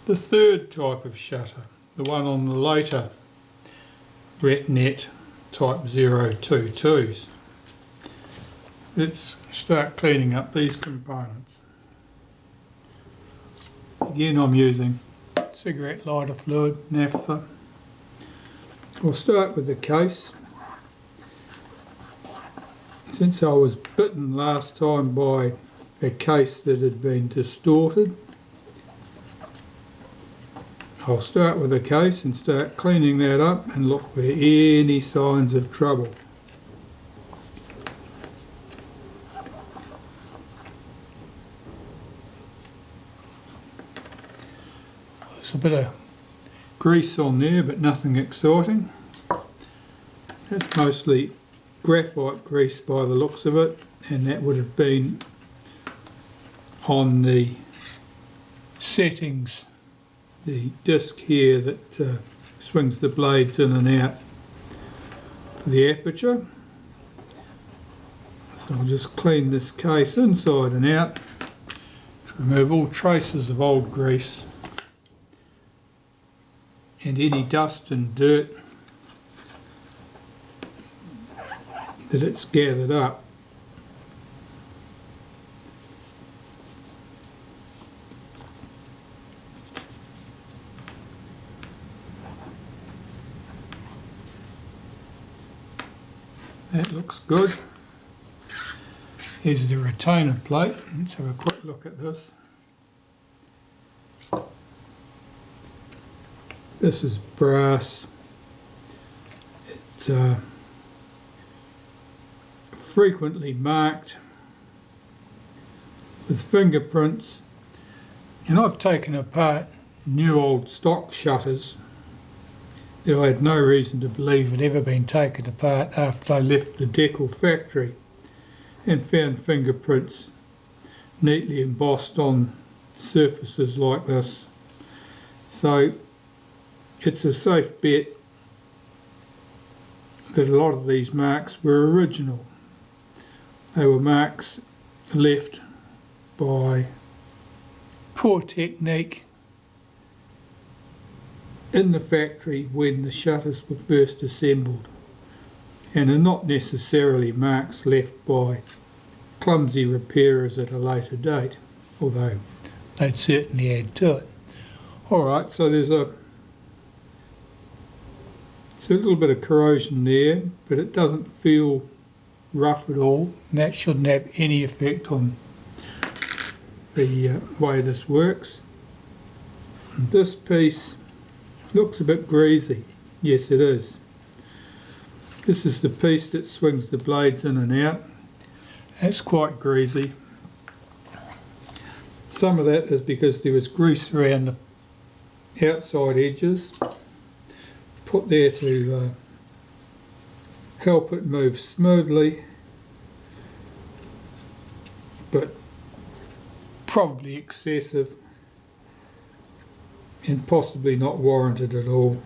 the third type of shutter, the one on the later Retinette type 022s. Let's start cleaning up these components. Again, I'm using cigarette lighter fluid, Naphtha. We'll start with the case. Since I was bitten last time by a case that had been distorted, I'll start with the case and start cleaning that up and look for any signs of trouble. There's a bit of grease on there, but nothing exciting. That's mostly graphite grease by the looks of it, and that would have been on the settings, the disc here that swings the blades in and out for the aperture. So I'll just clean this case inside and out to remove all traces of old grease and any dust and dirt that it's gathered up. That looks good. Here's the retainer plate. Let's have a quick look at this. This is brass. It's frequently marked with fingerprints, and I've taken apart new old stock shutters that I had no reason to believe had ever been taken apart after I left the decal factory, and found fingerprints neatly embossed on surfaces like this. So it's a safe bet that a lot of these marks were original. They were marks left by poor technique in the factory when the shutters were first assembled, and are not necessarily marks left by clumsy repairers at a later date, although they'd certainly add to it. Alright, so there's a little bit of corrosion there, but it doesn't feel rough at all. That shouldn't have any effect on the way this works. And this piece looks a bit greasy. Yes, it is. This is the piece that swings the blades in and out. It's quite greasy. Some of that is because there was grease around the outside edges, put there to help it move smoothly, but probably excessive and possibly not warranted at all.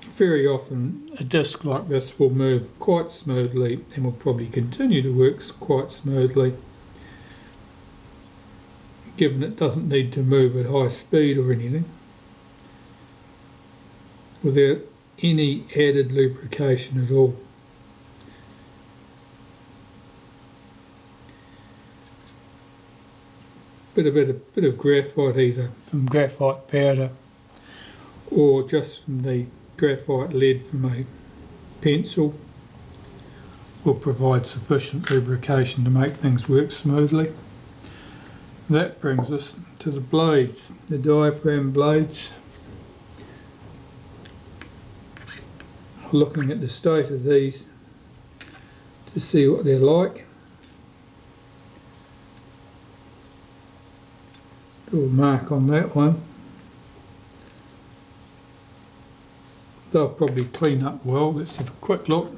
Very often a disc like this will move quite smoothly and will probably continue to work quite smoothly, given it doesn't need to move at high speed or anything, without any added lubrication at all. Bit of graphite, either from graphite powder or just from the graphite lead from a pencil, will provide sufficient lubrication to make things work smoothly. That brings us to the blades, the diaphragm blades. Looking at the state of these to see what they're like. Do a mark on that one. They'll probably clean up well. Let's have a quick look.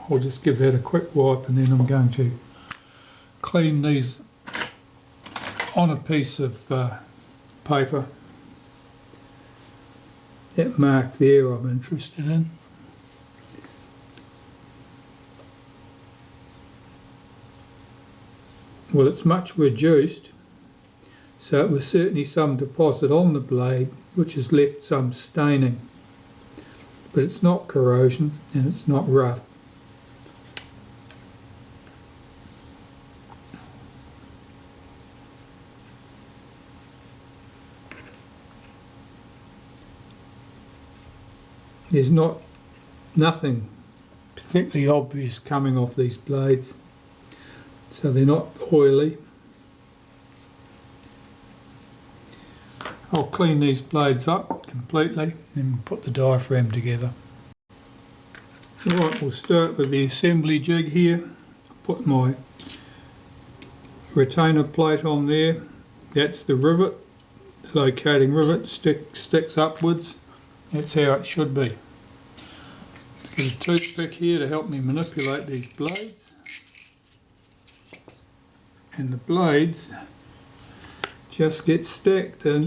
I'll just give that a quick wipe, and then I'm going to clean these on a piece of paper. That mark there I'm interested in. well, it's much reduced, so it was certainly some deposit on the blade which has left some staining, but it's not corrosion and it's not rough. There's nothing particularly obvious coming off these blades, so they're not oily. I'll clean these blades up completely and put the diaphragm together. Right, we'll start with the assembly jig here. Put my retainer plate on there. That's the rivet, the locating rivet, sticks upwards. That's how it should be. Get a toothpick here to help me manipulate these blades. And the blades just get stacked in,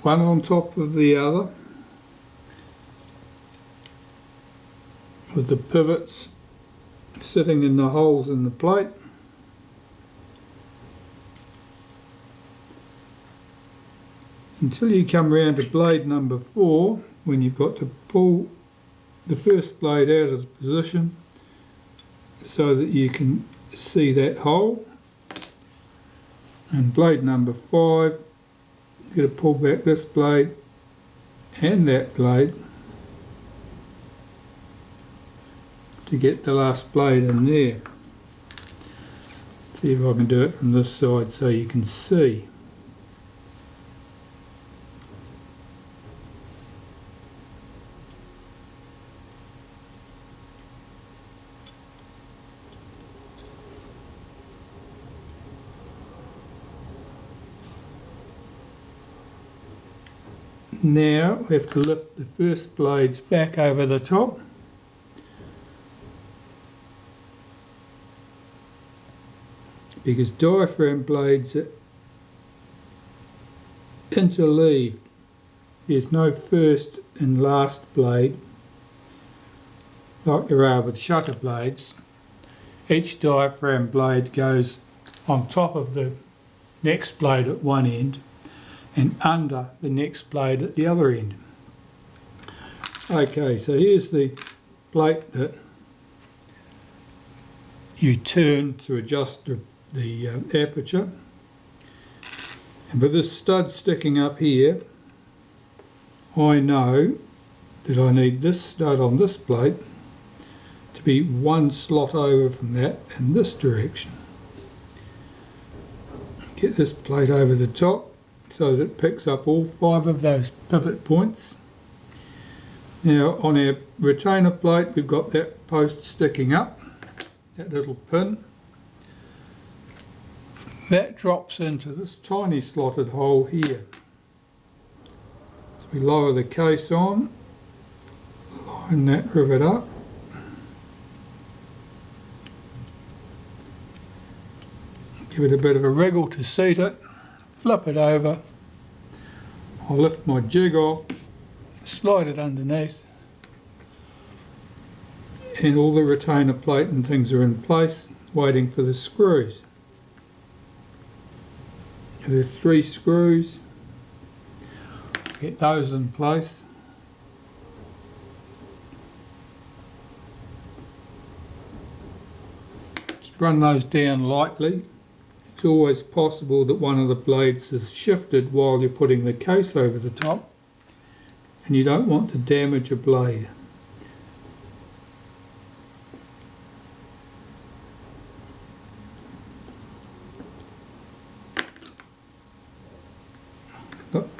one on top of the other, with the pivots sitting in the holes in the plate. Until you come around to blade number 4, when you've got to pull the first blade out of position so that you can see that hole. And blade number 5, you've got to pull back this blade and that blade to get the last blade in there. See if I can do it from this side so you can see. Now we have to lift the first blades back over the top. Because diaphragm blades are interleaved. There's no first and last blade like there are with shutter blades. Each diaphragm blade goes on top of the next blade at one end and under the next blade at the other end. Okay, so here's the plate that you turn to adjust the aperture, and with this stud sticking up here, I know that I need this stud on this plate to be one slot over from that in this direction. Get this plate over the top so that it picks up all 5 of those pivot points. Now on our retainer plate we've got that post sticking up, that little pin. That drops into this tiny slotted hole here. So we lower the case on, line that rivet up. Give it a bit of a wriggle to seat it, flip it over. I'll lift my jig off, slide it underneath, and all the retainer plate and things are in place, waiting for the screws. There's 3 screws, get those in place. Just run those down lightly. It's always possible that one of the blades is shifted while you're putting the case over the top, and you don't want to damage a blade.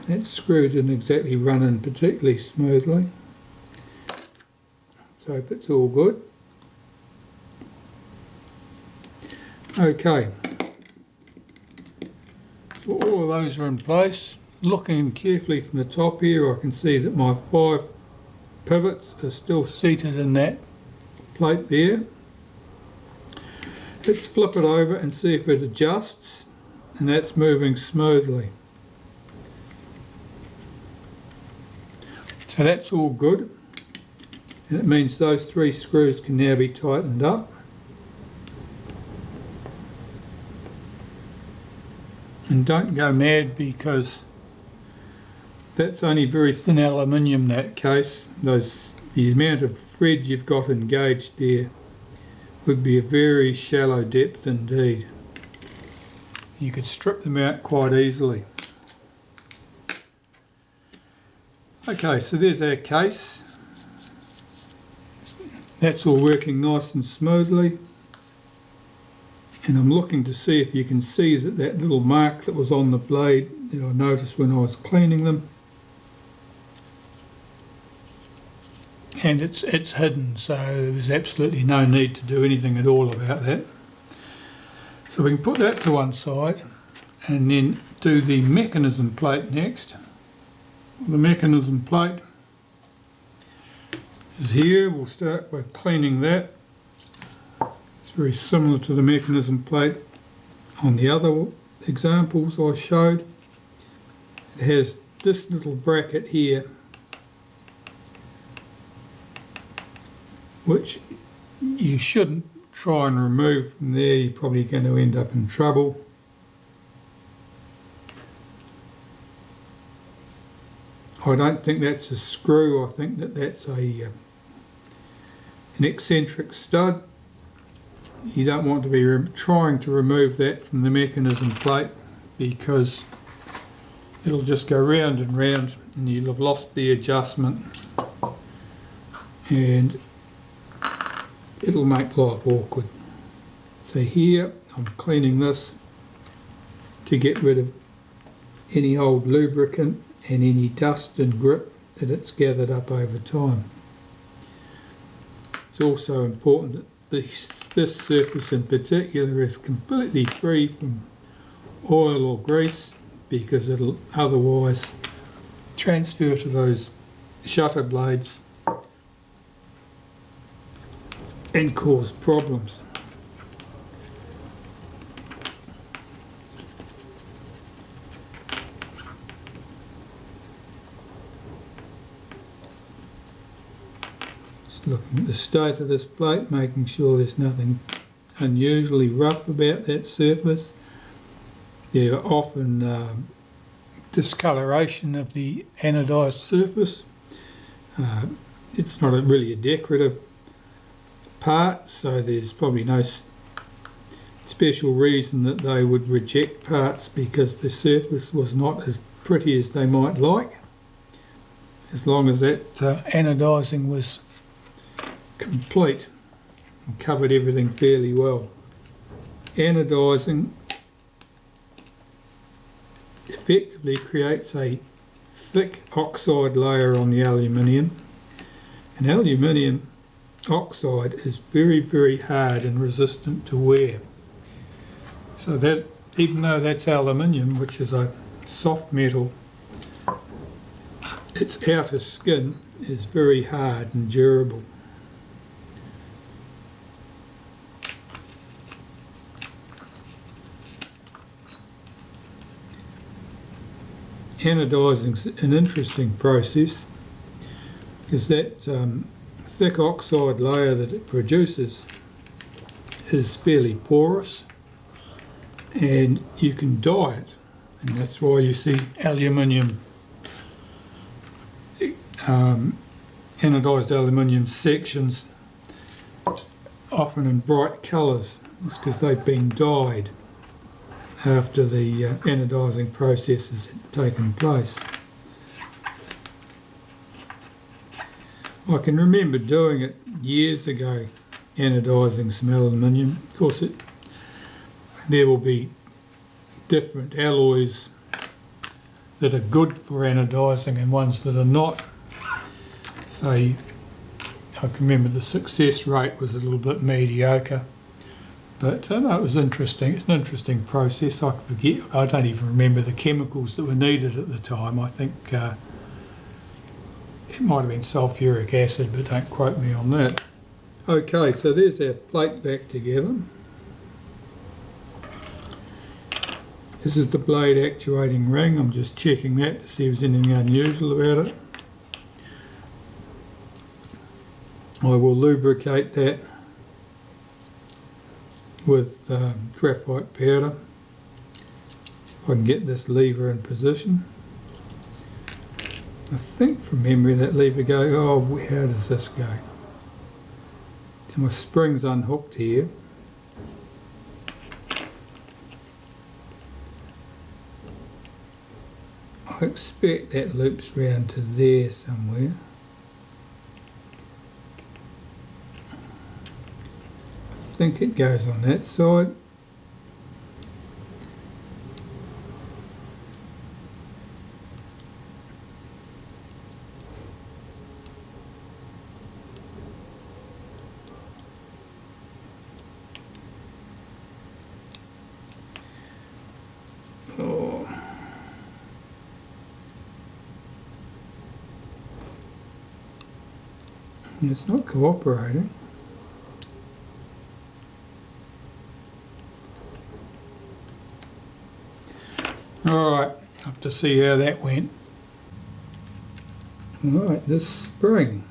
That screw didn't exactly run in particularly smoothly. Let's hope it's all good. Okay, so all of those are in place. Looking carefully from the top here, I can see that my 5 pivots are still seated in that plate there. Let's flip it over and see if it adjusts, and that's moving smoothly. So that's all good, and it means those 3 screws can now be tightened up. And don't go mad, because that's only very thin aluminium in that case. The amount of thread you've got engaged there would be a very shallow depth indeed. You could strip them out quite easily. Okay, so there's our case. That's all working nice and smoothly. And I'm looking to see if you can see that little mark that was on the blade that I noticed when I was cleaning them. And it's hidden, so there's absolutely no need to do anything at all about that. So we can put that to one side and then do the mechanism plate next. The mechanism plate is here. We'll start by cleaning that. It's very similar to the mechanism plate on the other examples I showed. It has this little bracket here, which you shouldn't try and remove from there. You're probably going to end up in trouble. I don't think that's a screw. I think that's an eccentric stud. You don't want to be trying to remove that from the mechanism plate, because it'll just go round and round and you'll have lost the adjustment and it'll make life awkward. So here I'm cleaning this to get rid of any old lubricant and any dust and grip that it's gathered up over time. It's also important that this surface in particular is completely free from oil or grease, because it'll otherwise transfer to those shutter blades and cause problems. Looking at the state of this plate, making sure there's nothing unusually rough about that surface. There are often discoloration of the anodised surface. It's not really a decorative part, so there's probably no special reason that they would reject parts because the surface was not as pretty as they might like, as long as that anodising was complete and covered everything fairly well. Anodising effectively creates a thick oxide layer on the aluminium, and aluminium oxide is very, very hard and resistant to wear. So that, even though that's aluminium, which is a soft metal, its outer skin is very hard and durable. Anodising is an interesting process, because that thick oxide layer that it produces is fairly porous, and you can dye it, and that's why you see aluminium, anodised aluminium sections often in bright colours. It's because they've been dyed after the anodising process has taken place. I can remember doing it years ago, anodising some aluminium. Of course, there will be different alloys that are good for anodising and ones that are not. So I can remember the success rate was a little bit mediocre. But no, it was interesting. It's an interesting process. I forget. I don't even remember the chemicals that were needed at the time. I think it might have been sulfuric acid, but don't quote me on that. Okay, so there's our plate back together. This is the blade actuating ring. I'm just checking that to see if there's anything unusual about it. I will lubricate that with graphite powder. I can get this lever in position. I think from memory that lever goes, oh, how does this go? So my spring's unhooked here. I expect that loops round to there somewhere. I think it goes on that side. It's not cooperating. Alright, have to see how that went. Alright, this spring.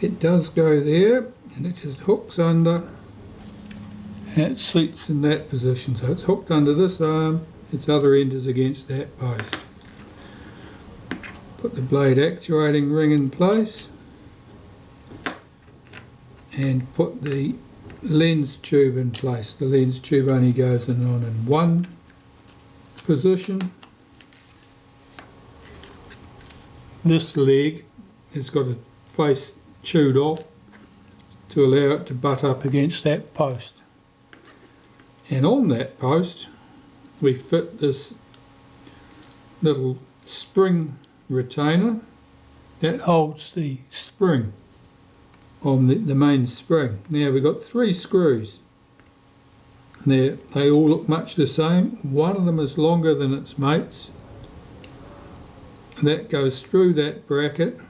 It does go there, and it just hooks under, and it seats in that position. So it's hooked under this arm. Its other end is against that post. Put the blade actuating ring in place and put the lens tube in place. The lens tube only goes on in one position. This leg has got a face chewed off to allow it to butt up against that post. And on that post we fit this little spring retainer that holds the spring on the main spring. Now we've got 3 screws. They all look much the same. One of them is longer than its mates. That goes through that bracket.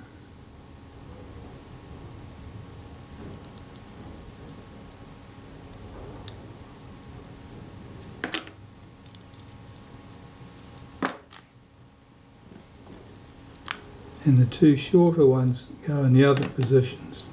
And the 2 shorter ones go in the other positions.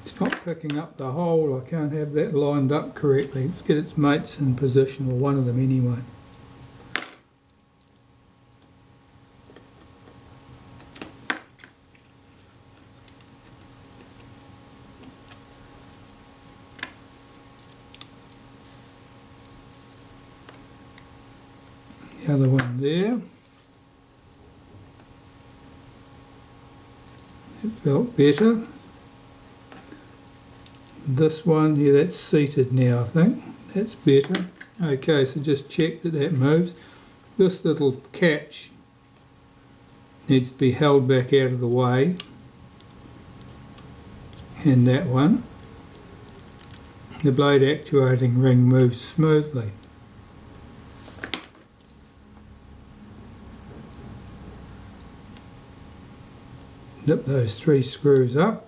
It's not picking up the hole. I can't have that lined up correctly. Let's get its mates in position, or one of them anyway. The other one there. It felt better. This one here, that's seated now, I think. That's better. Okay, so just check that that moves. This little catch needs to be held back out of the way. And that one. The blade actuating ring moves smoothly. Nip those 3 screws up.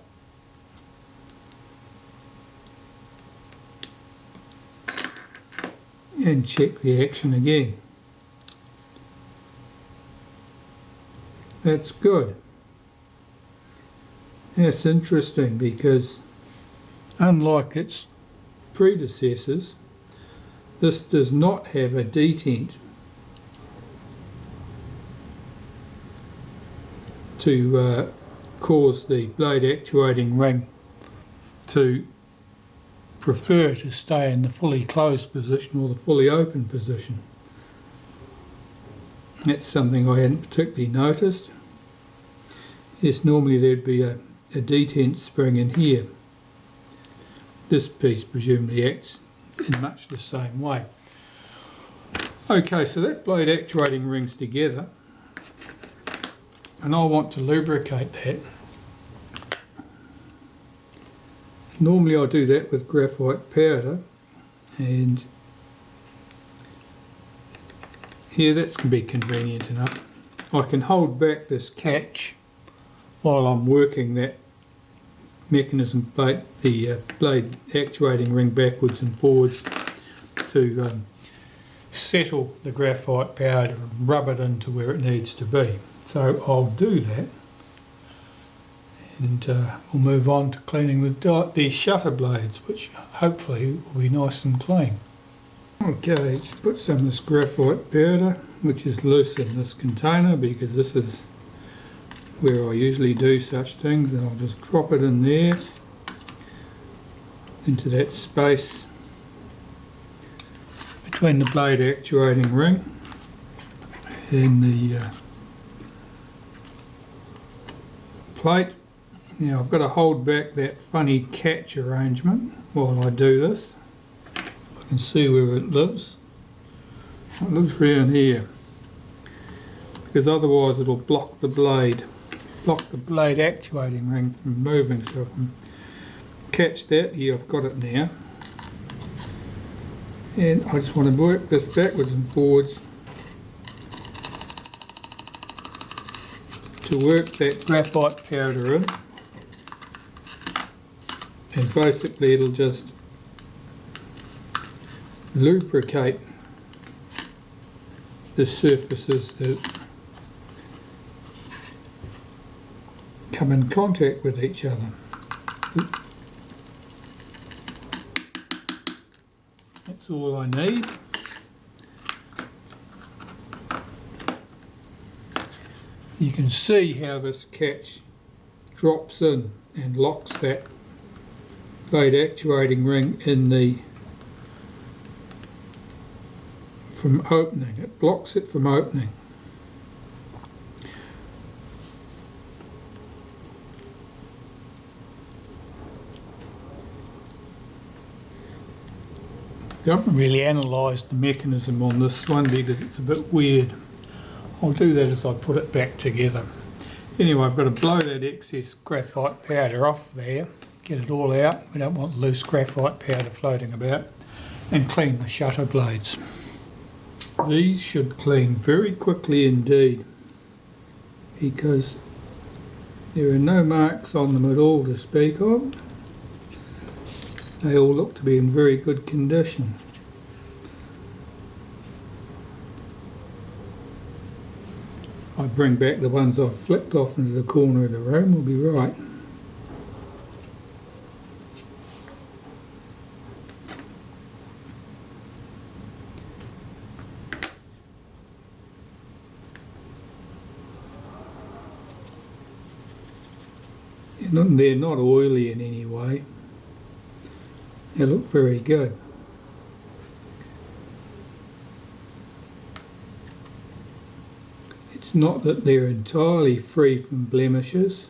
And check the action again. That's good. That's interesting because unlike its predecessors, this does not have a detent to cause the blade actuating ring to prefer to stay in the fully closed position or the fully open position. That's something I hadn't particularly noticed. Yes, normally there'd be a detent spring in here. This piece presumably acts in much the same way. Okay, so that blade actuating ring's together, and I want to lubricate that. Normally I do that with graphite powder, and yeah, that's going to be convenient enough. I can hold back this catch while I'm working that mechanism plate, the blade actuating ring backwards and forwards to settle the graphite powder and rub it into where it needs to be. So I'll do that, and we'll move on to cleaning the shutter blades, which hopefully will be nice and clean. Okay, let's put some of this graphite powder, which is loose in this container because this is where I usually do such things, and I'll just drop it in there into that space between the blade actuating ring and the plate. Now I've got to hold back that funny catch arrangement while I do this. I can see where it lives. It lives around here, because otherwise it'll block the blade actuating ring from moving. So I can catch that. Here, I've got it now, and I just want to work this backwards and forwards to work that graphite powder in, and basically it'll just lubricate the surfaces that come in contact with each other. That's all I need. You can see how this catch drops in and locks that blade actuating ring in from opening. It blocks it from opening. I haven't really analysed the mechanism on this one because it's a bit weird. I'll do that as I put it back together. Anyway, I've got to blow that excess graphite powder off there, get it all out. We don't want loose graphite powder floating about, and clean the shutter blades. These should clean very quickly indeed, because there are no marks on them at all to speak of. They all look to be in very good condition. I bring back the ones I've flicked off into the corner of the room, will be right. They're not oily in any way. They look very good. It's not that they're entirely free from blemishes,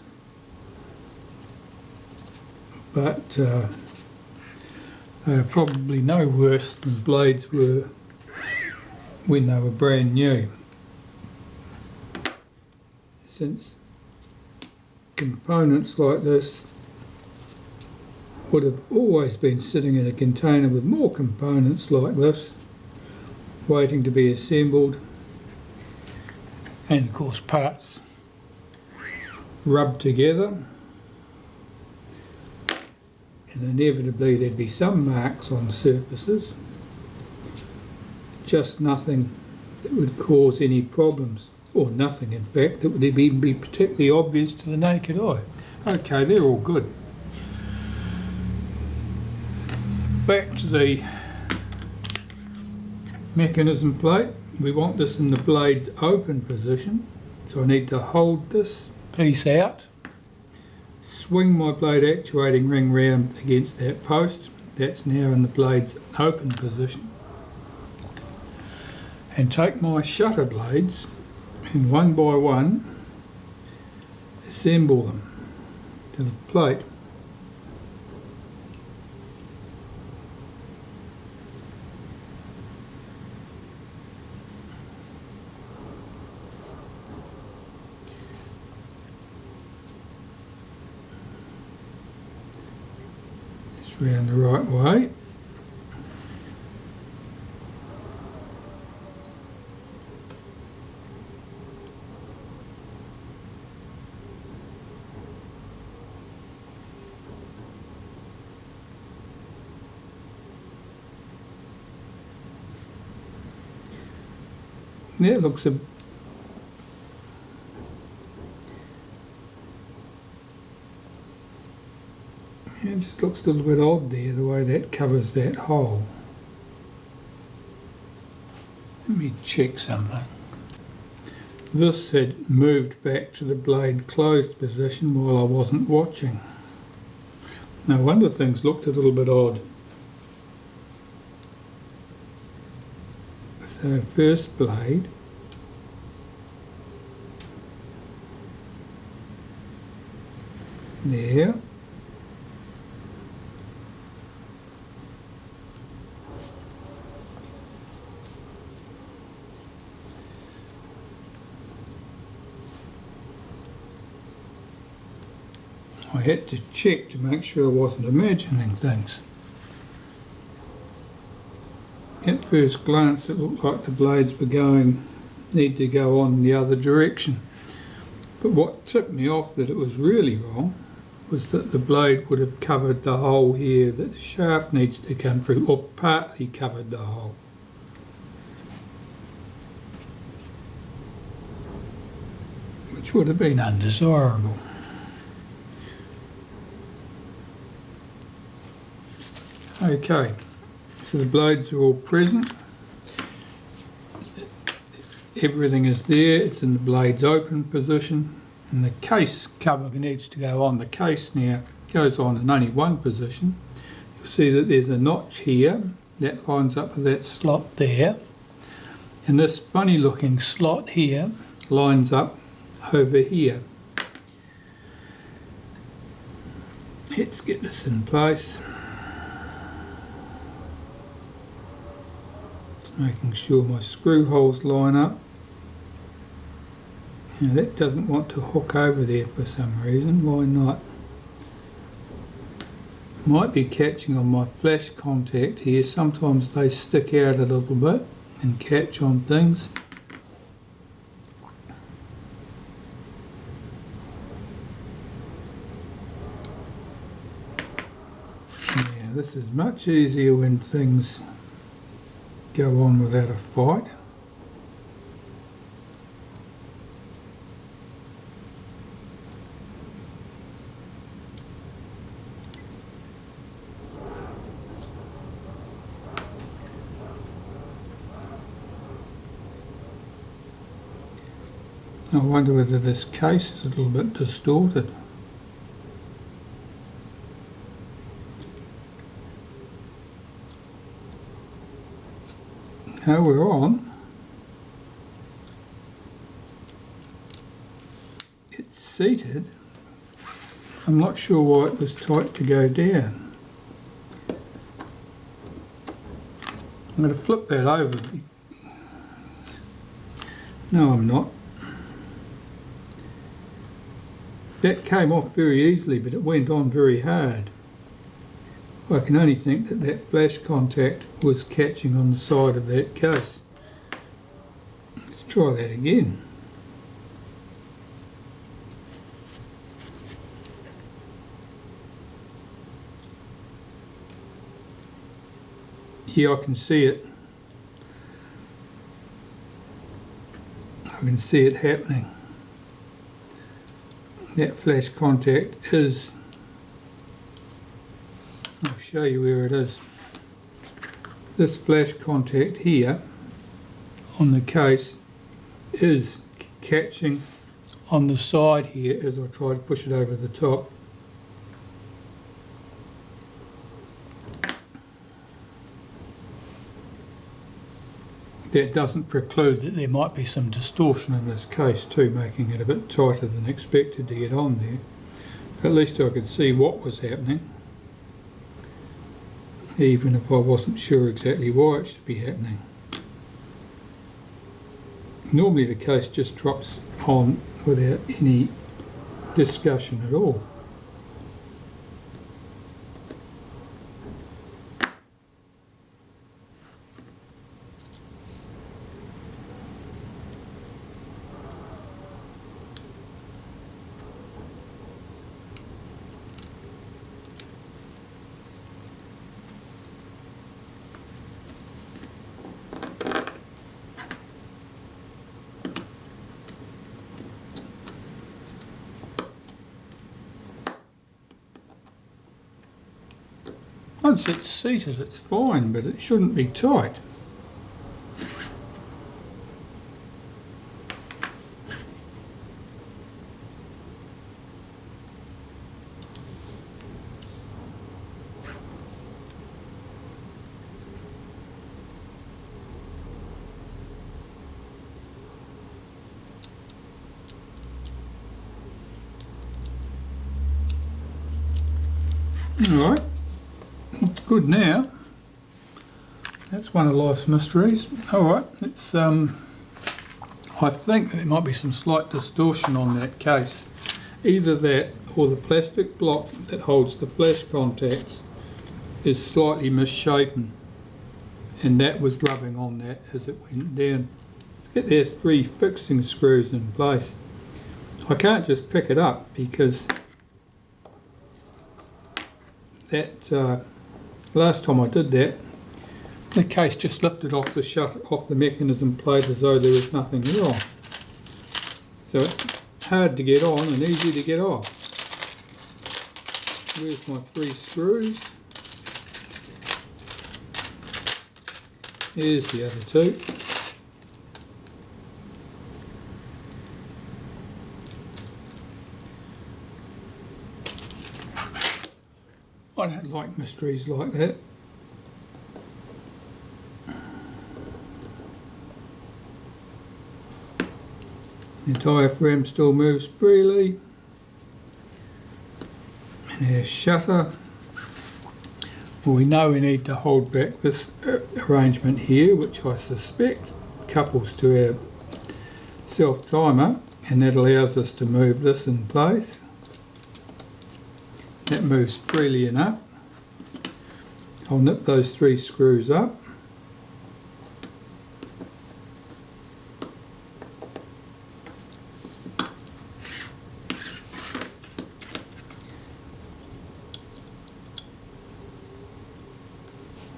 but they're probably no worse than blades were when they were brand new. Since components like this would have always been sitting in a container with more components like this waiting to be assembled, and of course parts rubbed together, and inevitably there'd be some marks on surfaces, just nothing that would cause any problems, or nothing in fact that would even be particularly obvious to the naked eye. Okay, they're all good. Back to the mechanism plate. We want this in the blade's open position, so I need to hold this piece out, swing my blade actuating ring round against that post. That's now in the blade's open position, and take my shutter blades and one by one assemble them to the plate. Round the right way. That looks a it just looks a little bit odd there, the way that covers that hole. Let me check something. This had moved back to the blade closed position while I wasn't watching. No wonder things looked a little bit odd. So first blade, there, I had to check to make sure I wasn't imagining things. At first glance it looked like the blades were need to go on the other direction. But what tipped me off that it was really wrong was that the blade would have covered the hole here that the shaft needs to come through, or partly covered the hole. Which would have been undesirable. Okay, so the blades are all present. Everything is there, it's in the blades open position, and the case cover needs to go on. The case now goes on in only one position. You'll see that there's a notch here that lines up with that slot there, and this funny looking slot here lines up over here. Let's get this in place. Making sure my screw holes line up. Now that doesn't want to hook over there for some reason. Why not? Might be catching on my flash contact here. Sometimes they stick out a little bit and catch on things. Yeah, this is much easier when things go on without a fight. I wonder whether this case is a little bit distorted. Now we're on. It's seated. I'm not sure why it was tight to go down. I'm going to flip that over. No, I'm not. That came off very easily, but it went on very hard. I can only think that that flash contact was catching on the side of that case. Let's try that again. Yeah, I can see it. I can see it happening. That flash contact is, I'll show you where it is. This flash contact here on the case is catching on the side here as I try to push it over the top. That doesn't preclude that there might be some distortion in this case too, making it a bit tighter than expected to get on there. At least I could see what was happening, even if I wasn't sure exactly why it should be happening. Normally the case just drops on without any discussion at all. Once it's seated it's fine, but it shouldn't be tight. Alright, it's good now. That's one of life's mysteries. Alright, it's I think there might be some slight distortion on that case. Either that or the plastic block that holds the flash contacts is slightly misshapen, and that was rubbing on that as it went down. Let's get their 3 fixing screws in place. I can't just pick it up because that last time I did that, the case just lifted off the mechanism plate as though there was nothing wrong. So it's hard to get on and easy to get off. Where's my 3 screws? Here's the other 2. I don't like mysteries like that. The diaphragm still moves freely. And our shutter. Well, we know we need to hold back this arrangement here, which I suspect couples to our self-timer, and that allows us to move this in place. That moves freely enough. I'll nip those 3 screws up.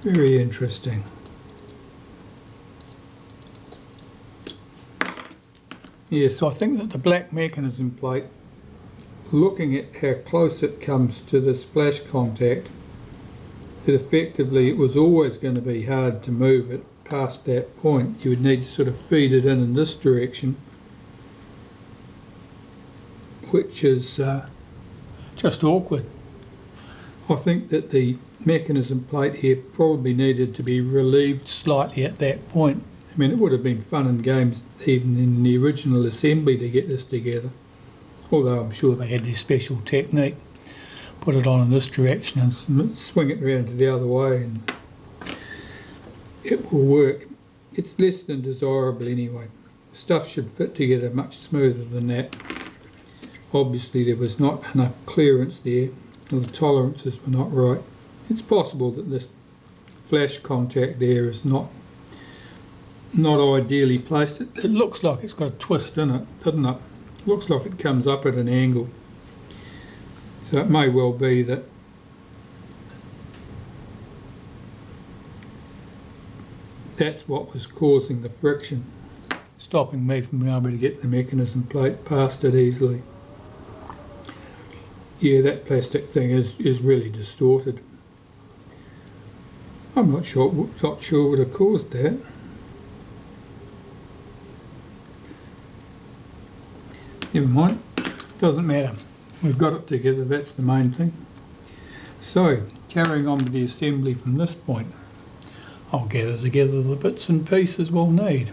Very interesting. Yes, I think that the black mechanism plate, looking at how close it comes to this flash contact, that effectively it was always going to be hard to move it past that point. You would need to sort of feed it in this direction, which is just awkward. I think that the mechanism plate here probably needed to be relieved slightly at that point. I mean, it would have been fun and games even in the original assembly to get this together. Although I'm sure they had their special technique. Put it on in this direction and swing it around to the other way and it will work. It's less than desirable anyway. Stuff should fit together much smoother than that. Obviously there was not enough clearance there, or the tolerances were not right. It's possible that this flash contact there is not ideally placed. It looks like it's got a twist in it, doesn't it? Looks like it comes up at an angle. So it may well be that that's what was causing the friction, stopping me from being able to get the mechanism plate past it easily. Yeah, that plastic thing is really distorted. I'm not sure what have caused that. Never mind, doesn't matter. We've got it together, that's the main thing. So, carrying on with the assembly from this point, I'll gather together the bits and pieces we'll need.